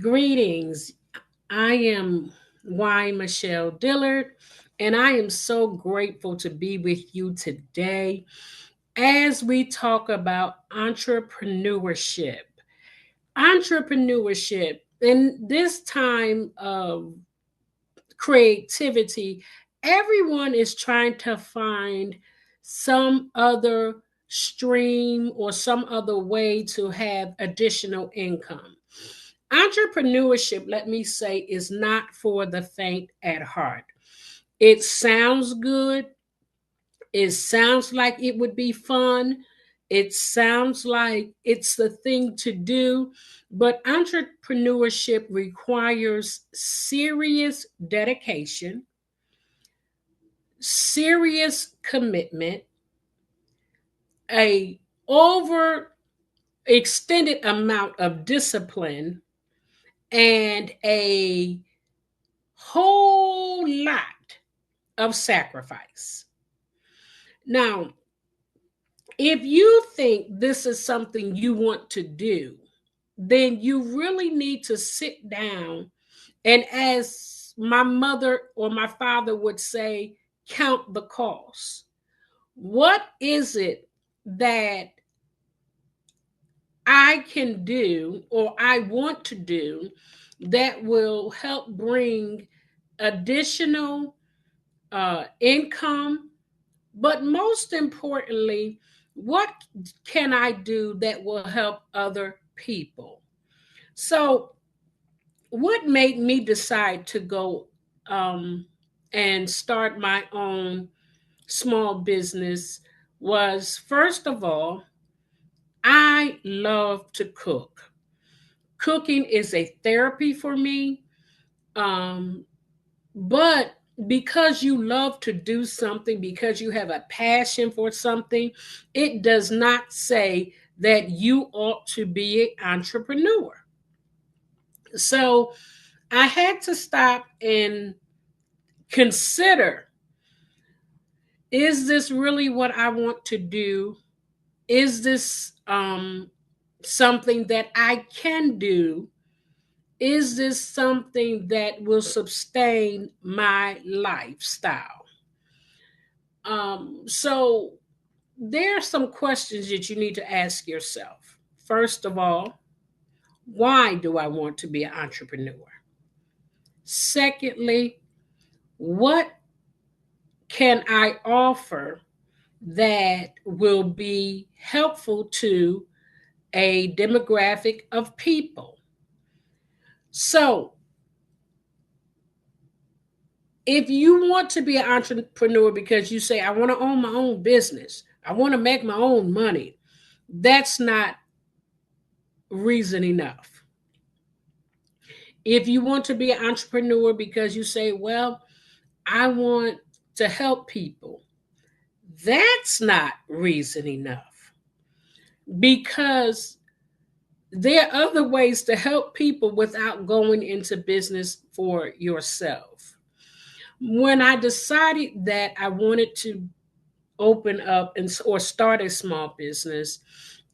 Greetings. I am Michelle Dillard, and I am so grateful to be with you today as we talk about entrepreneurship. Entrepreneurship in this time of creativity, everyone is trying to find some other stream or some other way to have additional income. Entrepreneurship, let me say, is not for the faint at heart. It sounds good. It sounds like it would be fun. It sounds like it's the thing to do. But entrepreneurship requires serious dedication, serious commitment, a over extended amount of discipline, and a whole lot of sacrifice. Now, if you think this is something you want to do, then you really need to sit down and, as my mother or my father would say, count the cost. What is it that I can do or I want to do that will help bring additional income? But most importantly, what can I do that will help other people? So, what made me decide to go and start my own small business was, first of all, I love to cook. Cooking is a therapy for me. Um, But because you love to do something, because you have a passion for something, it does not say that you ought to be an entrepreneur. So I had to stop and consider, is this really what I want to do? Is this something that I can do? Is this something that will sustain my lifestyle? So there are some questions that you need to ask yourself. First of all, why do I want to be an entrepreneur? Secondly, what can I offer that will be helpful to a demographic of people? So, if you want to be an entrepreneur because you say, I want to own my own business, I want to make my own money, that's not reason enough. If you want to be an entrepreneur because you say, well, I want to help people, that's not reason enough, because there are other ways to help people without going into business for yourself. When I decided that I wanted to open up and or start a small business,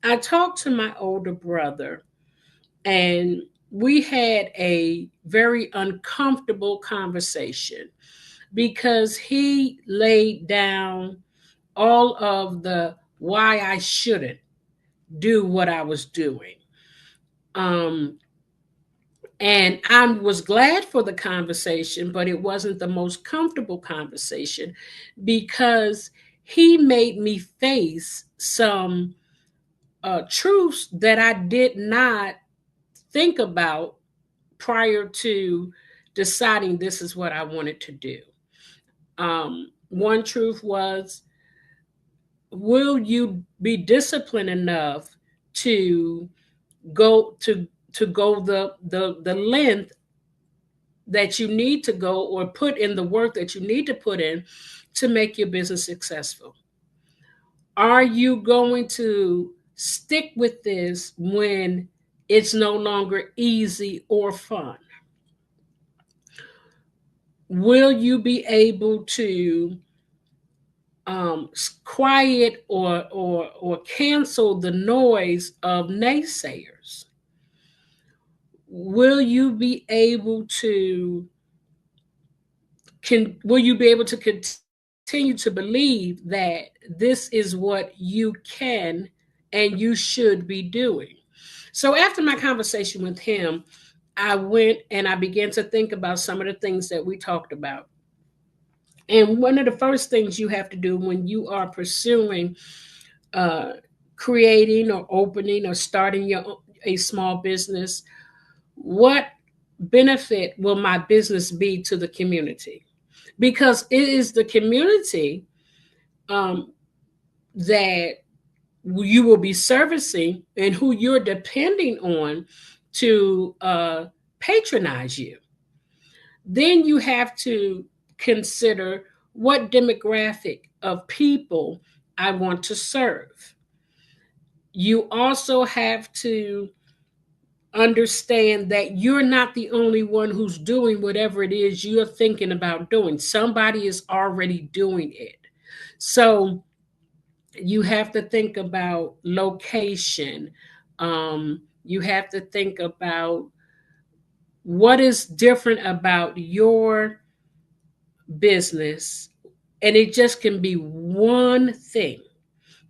I talked to my older brother, and we had a very uncomfortable conversation because he laid down all of the why I shouldn't do what I was doing. Um, and I was glad for the conversation, but it wasn't the most comfortable conversation because he made me face some truths that I did not think about prior to deciding this is what I wanted to do. One truth was, will you be disciplined enough to go the length that you need to go, or put in the work that you need to put in to make your business successful? Are you going to stick with this when it's no longer easy or fun? Will you be able to quiet or cancel the noise of naysayers? will you be able to will you be able to continue to believe that this is what you can and you should be doing? So after my conversation with him, I went and I began to think about some of the things that we talked about. And one of the first things you have to do when you are pursuing uh, creating or opening or starting a small business, what benefit will my business be to the community? Because it is the community um, that you will be servicing and who you're depending on to patronize you. Then you have to consider what demographic of people I want to serve. You also have to understand that you're not the only one who's doing whatever it is you're thinking about doing. Somebody is already doing it. So you have to think about location. You have to think about what is different about your business. And it just can be one thing.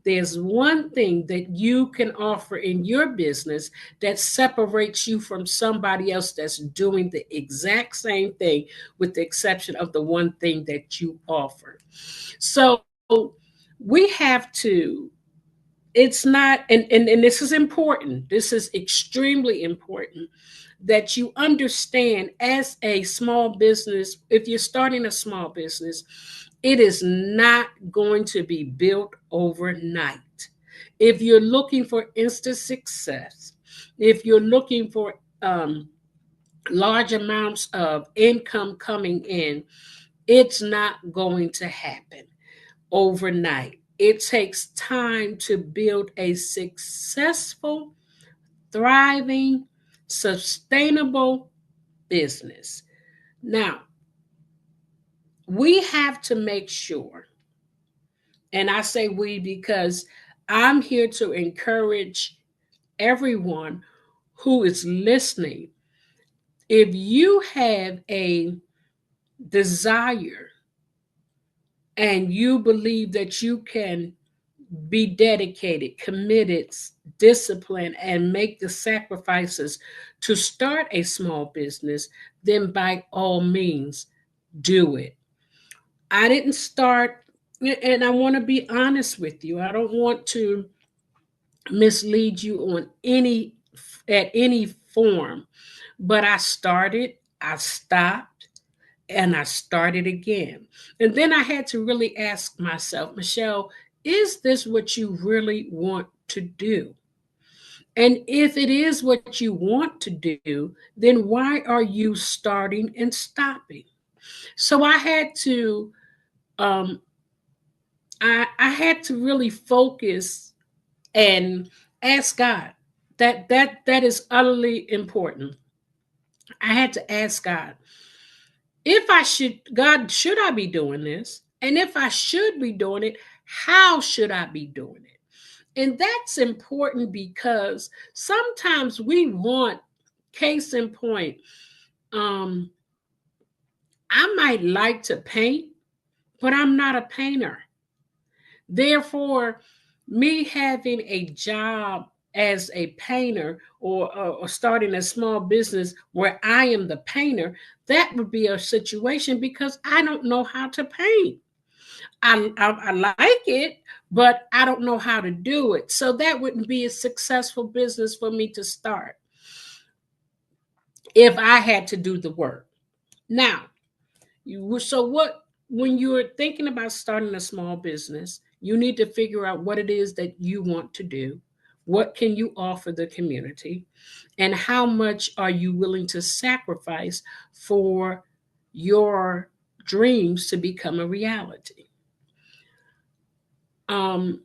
There's one thing that you can offer in your business that separates you from somebody else that's doing the exact same thing, with the exception of the one thing that you offer. So we have to, it's not, and this is important, this is extremely important, that you understand as a small business, if you're starting a small business, it is not going to be built overnight. If you're looking for instant success, if you're looking for large amounts of income coming in, it's not going to happen overnight. It takes time to build a successful, thriving, sustainable business. Now, we have to make sure, and I say we because I'm here to encourage everyone who is listening. If you have a desire and you believe that you can be dedicated, committed, disciplined, and make the sacrifices to start a small business, then by all means, do it. I didn't start, and I want to be honest with you. I don't want to mislead you on any form, but I started, I stopped, and I started again. And then I had to really ask myself, Michelle, is this what you really want to do? And if it is what you want to do, then why are you starting and stopping? So um, I had to really focus and ask God. That is utterly important. I had to ask God, if I should, God, should I be doing this? And if I should be doing it, how should I be doing it? And that's important because sometimes we want, case in point, um, I might like to paint, but I'm not a painter. Therefore, me having a job as a painter, or starting a small business where I am the painter, that would be a situation because I don't know how to paint. I like it, but I don't know how to do it. So that wouldn't be a successful business for me to start if I had to do the work. Now, so what, when you're thinking about starting a small business, you need to figure out what it is that you want to do. What can you offer the community? And how much are you willing to sacrifice for your dreams to become a reality? Um,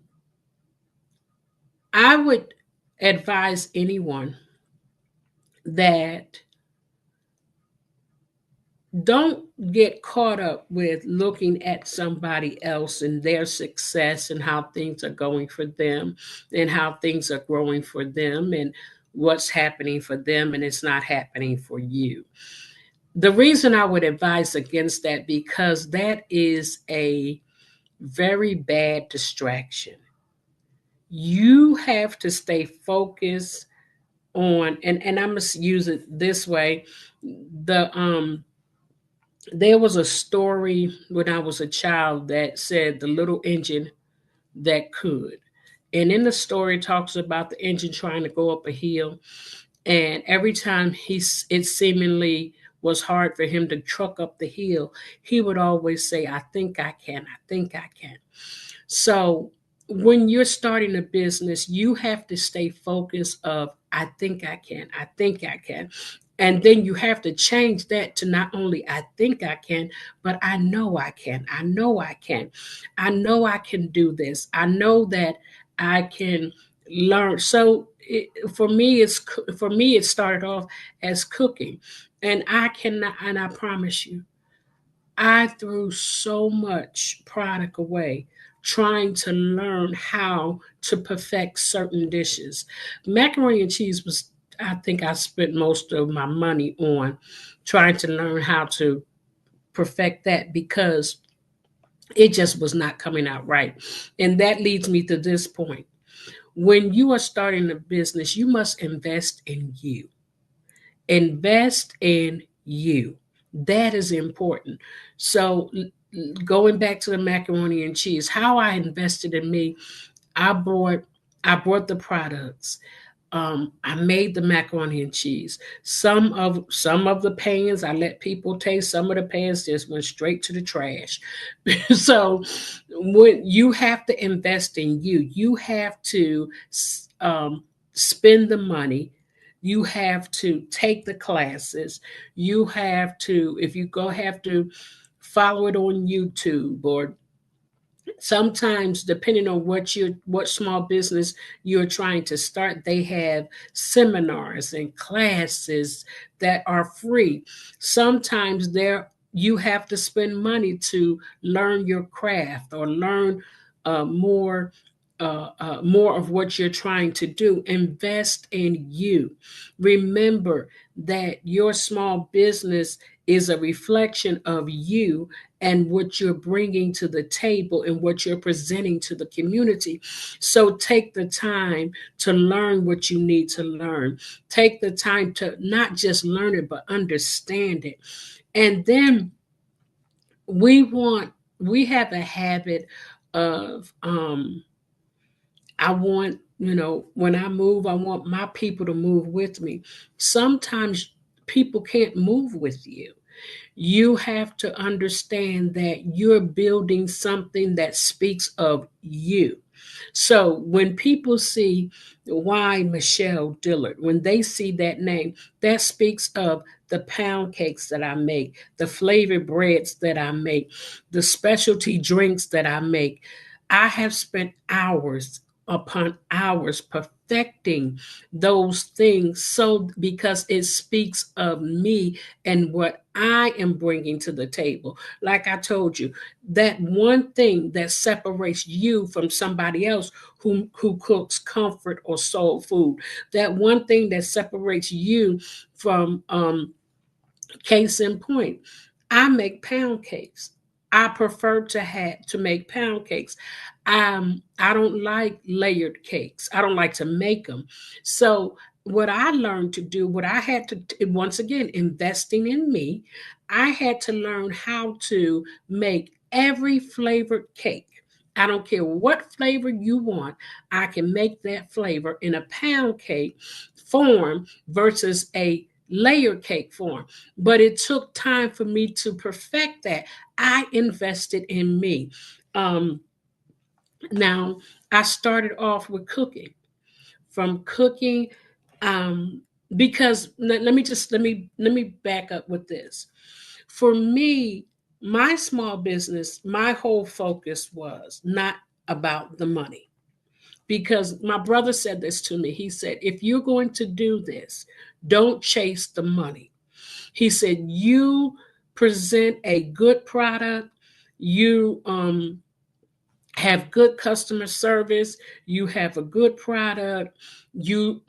I would advise anyone that don't get caught up with looking at somebody else and their success and how things are going for them and how things are growing for them and what's happening for them and it's not happening for you. The reason I would advise against that, because that is a very bad distraction. You have to stay focused on, and I must use it this way. There was a story when I was a child that said the little engine that could. And in the story it talks about the engine trying to go up a hill, and every time it seemingly was hard for him to truck up the hill, he would always say, I think I can, I think I can. So when you're starting a business, you have to stay focused of I think I can, I think I can. And then you have to change that to not only I think I can, but I know I can. I know I can. I know I can do this. I know that I can learn. So for me it started off as cooking. And I cannot, and I promise you, I threw so much product away trying to learn how to perfect certain dishes. Macaroni and cheese was, I think I spent most of my money on trying to learn how to perfect that, because it just was not coming out right. And that leads me to this point. When you are starting a business, you must invest in you. Invest in you. That is important. So, going back to the macaroni and cheese, how I invested in me, I bought the products. I made the macaroni and cheese. Some of the pans I let people taste. Some of the pans just went straight to the trash. So when you have to invest in you, you have to um, spend the money. You have to take the classes. You have to, if you go, have to follow it on YouTube, or sometimes depending on what small business you're trying to start, they have seminars and classes that are free. Sometimes there you have to spend money to learn your craft or learn more, more of what you're trying to do. Invest in you. Remember that your small business is a reflection of you and what you're bringing to the table and what you're presenting to the community. So take the time to learn what you need to learn. Take the time to not just learn it, but understand it. And then we have a habit of, I want, when I move, I want my people to move with me. Sometimes people can't move with you. You have to understand that you're building something that speaks of you. So when people see why Michelle Dillard, when they see that name, that speaks of the pound cakes that I make, the flavored breads that I make, the specialty drinks that I make. I have spent hours upon hours perfecting those things, so because it speaks of me and what I am bringing to the table. Like I told you, that one thing that separates you from somebody else who cooks comfort or soul food, that one thing that separates you from, case in point, I make pound cakes. I prefer to make pound cakes. I don't like layered cakes. I don't like to make them. So what I learned to do, what I had to, once again, investing in me, I had to learn how to make every flavored cake. I don't care what flavor you want. I can make that flavor in a pound cake form versus a layer cake form. But it took time for me to perfect that. I invested in me. Um, Now, I started off with cooking. From cooking, um, because let me back up with this. For me, my small business, my whole focus was not about the money, because my brother said this to me. He said, if you're going to do this, don't chase the money. He said, you present a good product, you have good customer service, you have a good product, you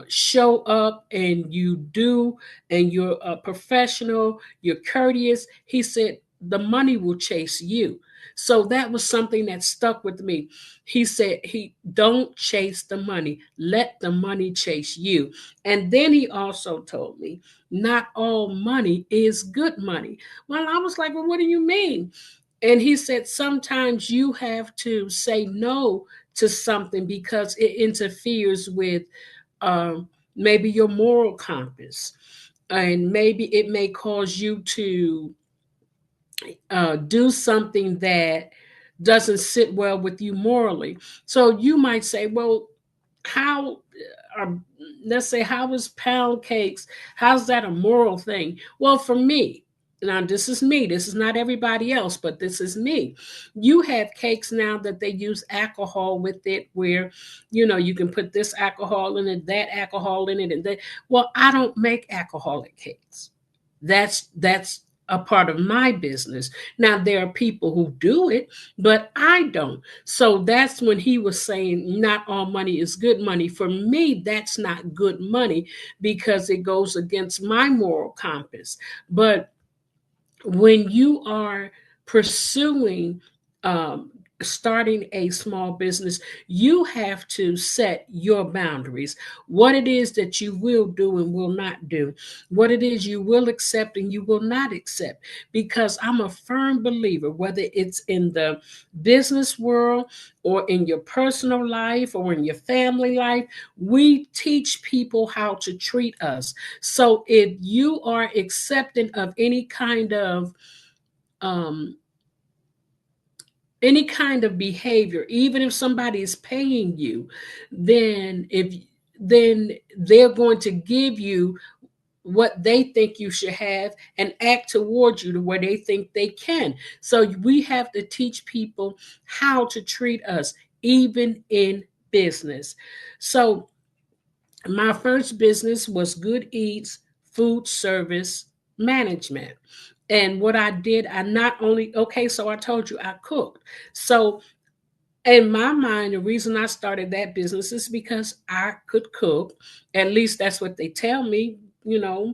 show up and you do, and you're a professional, you're courteous. He said the money will chase you. So that was something that stuck with me. He said, he don't chase the money, let the money chase you. And then he also told me not all money is good money. Well, I was like, well, what do you mean? And he said, sometimes you have to say no to something because it interferes with maybe your moral compass. And maybe it may cause you to do something that doesn't sit well with you morally. So you might say, well, how, uh, let's say, how is pound cakes? How's that a moral thing? Well, for me, now this is me, this is not everybody else, but this is me. You have cakes now that they use alcohol with it, where you can put this alcohol in it, that alcohol in it, and that. Well, I don't make alcoholic cakes. That's a part of my business. Now there are people who do it, but I don't. So that's when he was saying not all money is good money. For me, that's not good money because it goes against my moral compass. But when you are pursuing starting a small business, you have to set your boundaries, what it is that you will do and will not do, what it is you will accept and you will not accept. Because I'm a firm believer, whether it's in the business world or in your personal life or in your family life, we teach people how to treat us. So if you are accepting of um, any kind of behavior, even if somebody is paying you, then they're going to give you what they think you should have and act towards you to where they think they can. So we have to teach people how to treat us, even in business. So my first business was Good Eats Food Service Management. And what I did, I not only, okay, so I told you I cooked. So in my mind, the reason I started that business is because I could cook. At least that's what they tell me. You know,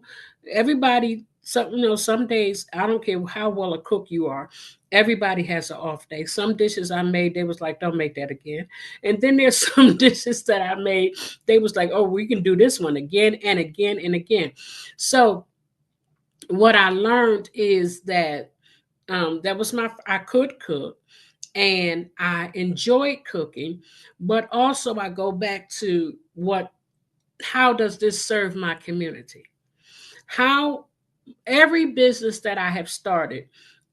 everybody, some days, I don't care how well a cook you are, everybody has an off day. Some dishes I made, they was like, don't make that again. And then there's some dishes that I made, they was like, oh, we can do this one again and again and again. So what I learned is that that was I could cook and I enjoyed cooking, but also I go back to how does this serve my community? How every business that I have started,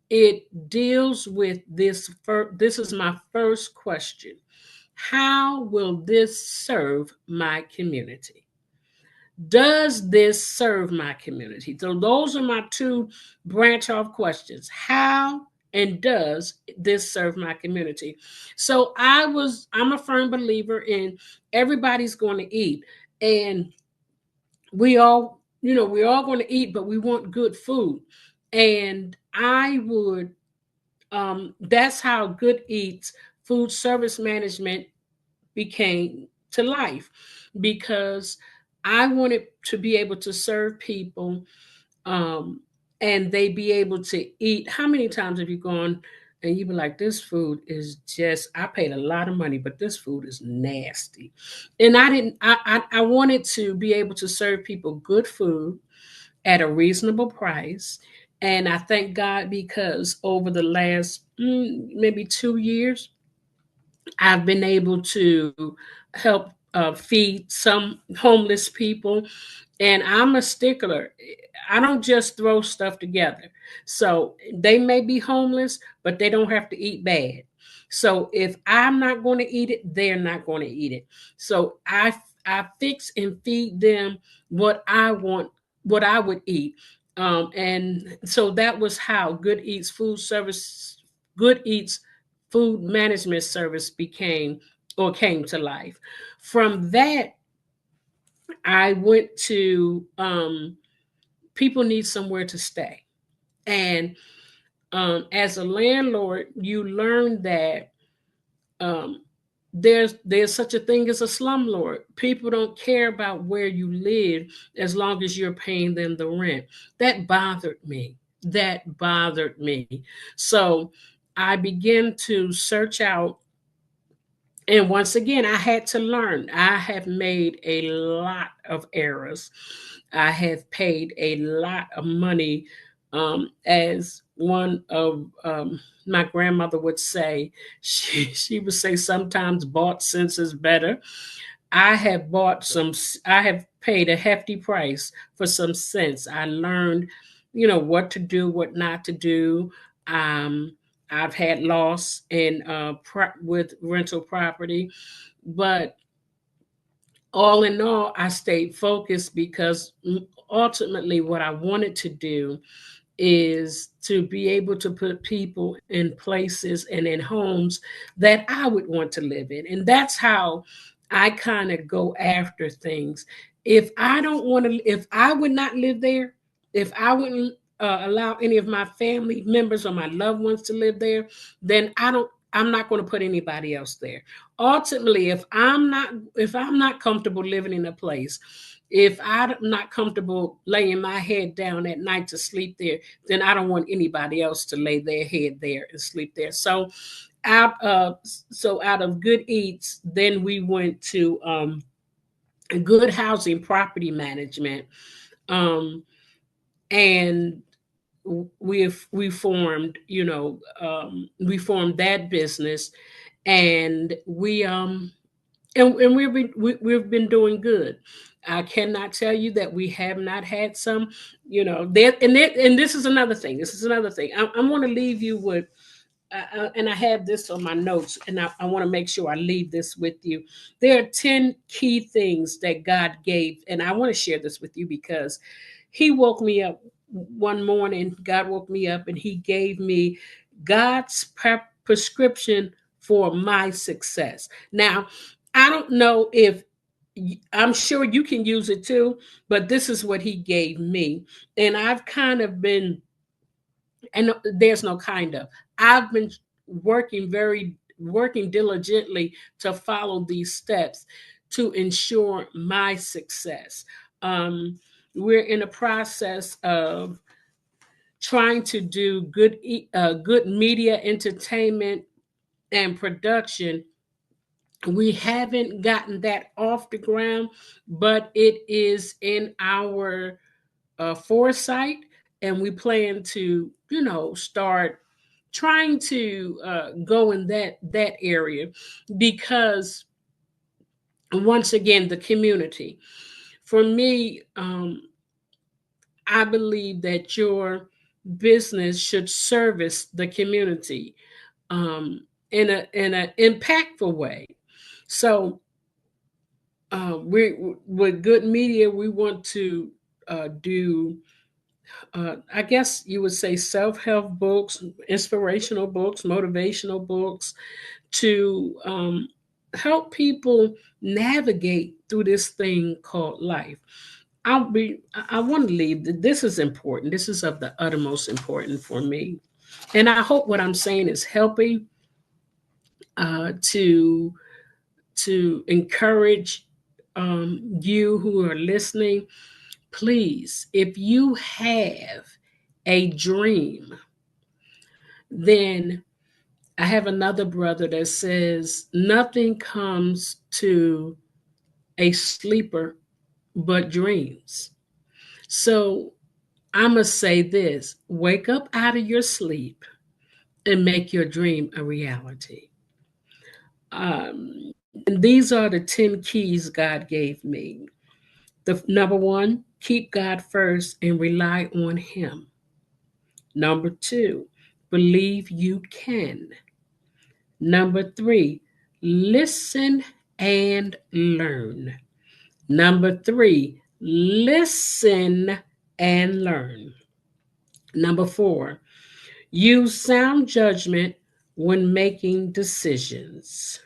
it deals with this. This is my first question. How will this serve my community? Does this serve my community? So those are my two branch off questions. How and does this serve my community? So I'm a firm believer in everybody's going to eat. And we're all going to eat, but we want good food. And that's how Good Eats Food Service Management became to life, because I wanted to be able to serve people, um, and they be able to eat. How many times have you gone and you be like, this food is just, I paid a lot of money, but this food is nasty. And I didn't, I wanted to be able to serve people good food at a reasonable price. And I thank God because over the last maybe 2 years, I've been able to help feed some homeless people. And I'm a stickler. I don't just throw stuff together. So they may be homeless, but they don't have to eat bad. So if I'm not going to eat it, they're not going to eat it. So I fix and feed them what I want, what I would eat. And so that was how Good Eats Food Management Service became or came to life. From that, I went to people need somewhere to stay. And as a landlord, you learn that Um, there's such a thing as a slumlord. People don't care about where you live as long as you're paying them the rent. That bothered me. That bothered me. So I began to search out, and once again, I had to learn. I have made a lot of errors. I have paid a lot of money. As one of my grandmother would say, she would say sometimes bought sense is better. I have bought some, I have paid a hefty price for some sense. I learned, what to do, what not to do. Um, I've had loss in with rental property, but all in all, I stayed focused because ultimately what I wanted to do is to be able to put people in places and in homes that I would want to live in. And that's how I kind of go after things. If I don't want to, if I would not live there, if I wouldn't allow any of my family members or my loved ones to live there, then I'm not going to put anybody else there. Ultimately, if I'm not comfortable living in a place, if I'm not comfortable laying my head down at night to sleep there, then I don't want anybody else to lay their head there and sleep there. Out of Good Eats, then we went to Good Housing Property Management, um, and we formed, we formed that business, and we've been doing good. I cannot tell you that we have not had some, and this is another thing. This is another thing. I want to leave you with, and I have this on my notes, and I want to make sure I leave this with you. There are 10 key things that God gave, and I want to share this with you because He woke me up one morning. God woke me up, and He gave me God's prescription for my success. Now, I don't know if I'm sure you can use it too, but this is what He gave me. And I've kind of been, and there's no kind of, I've been working diligently to follow these steps to ensure my success. Um, we're in a process of trying to do good media entertainment and production. We haven't gotten that off the ground, but it is in our foresight, and we plan to, start trying to go in that area, because once again, the community. For me, I believe that your business should service the community in an impactful way. So we with good media, we want to do, I guess you would say, self-help books, inspirational books, motivational books, to help people navigate through this thing called life. I want to leave. This is important. This is of the uttermost important for me. And I hope what I'm saying is helping uh, to to encourage you who are listening. Please, if you have a dream, then I have another brother that says nothing comes to a sleeper but dreams. So I must say this: wake up out of your sleep and make your dream a reality. And these are the 10 keys God gave me. The number one, keep God first and rely on Him. Number two, believe you can. Number three, listen and learn. Number three, listen and learn. Number four, use sound judgment when making decisions.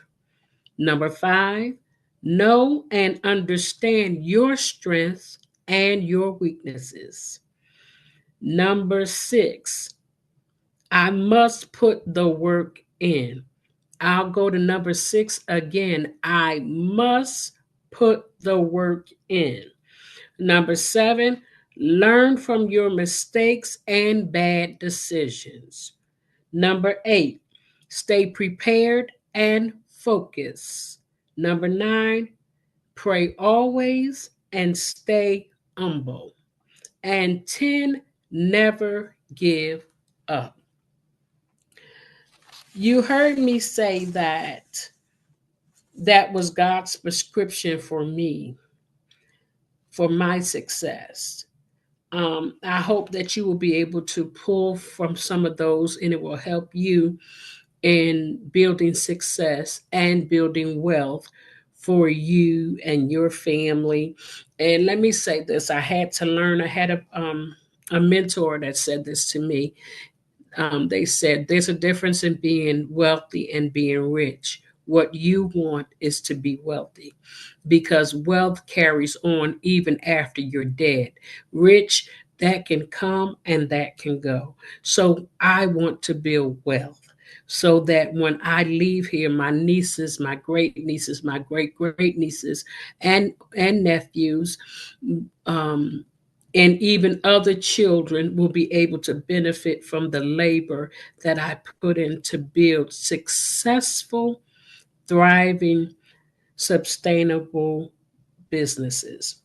Number five, know and understand your strengths and your weaknesses. Number six, I must put the work in. I'll go to number 6 again. I must put the work in. Number 7, learn from your mistakes and bad decisions. Number 8, stay prepared and focused. Number 9, pray always and stay humble. And 10, never give up. You heard me say that that was God's prescription for me, for my success. I hope that you will be able to pull from some of those and it will help you in building success and building wealth for you and your family. And let me say this, I had to learn, I had a mentor that said this to me. They said there's a difference in being wealthy and being rich. What you want is to be wealthy because wealth carries on even after you're dead. Rich, that can come and that can go. So I want to build wealth so that when I leave here, my nieces, my great nieces, my great great nieces, and nephews, um, and even other children will be able to benefit from the labor that I put in to build successful, thriving, sustainable businesses.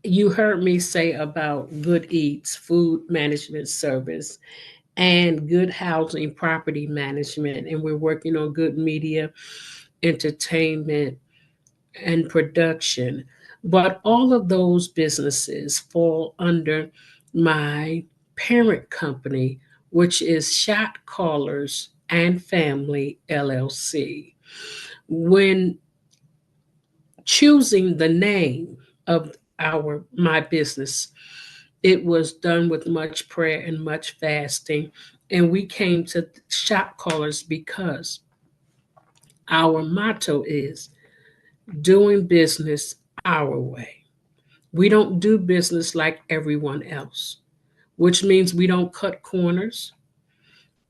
You heard me say about Good Eats, food management service, and good housing, property management, and we're working on good media, entertainment, and production. But all of those businesses fall under my parent company, which is Shot Callers and Family LLC. When choosing the name of our my business, it was done with much prayer and much fasting. And we came to Shop Callers because our motto is doing business our way. We don't do business like everyone else, which means we don't cut corners.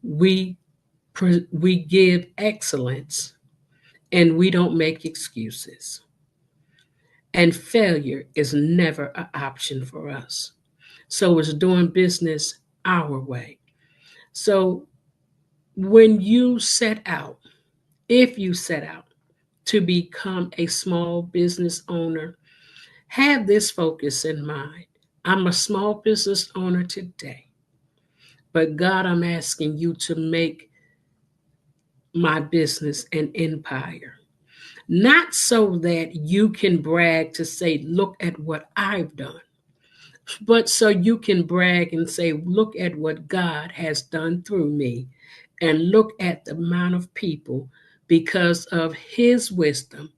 We we give excellence and we don't make excuses. And failure is never an option for us. So it's doing business our way. So when you set out, if you set out to become a small business owner, have this focus in mind. I'm a small business owner today, but God, I'm asking you to make my business an empire. Not so that you can brag to say, look at what I've done, but so you can brag and say, look at what God has done through me, and look at the amount of people because of His wisdom,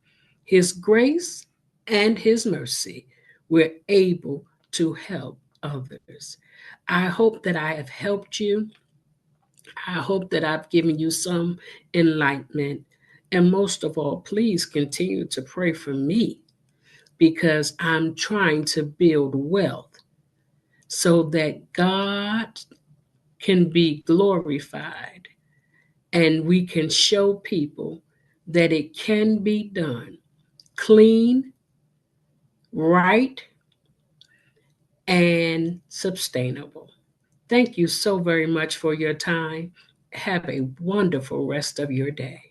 His grace, and His mercy, we're able to help others. I hope that I have helped you. I hope that I've given you some enlightenment. And most of all, please continue to pray for me because I'm trying to build wealth so that God can be glorified and we can show people that it can be done clean, right, and sustainable. Thank you so very much for your time. Have a wonderful rest of your day.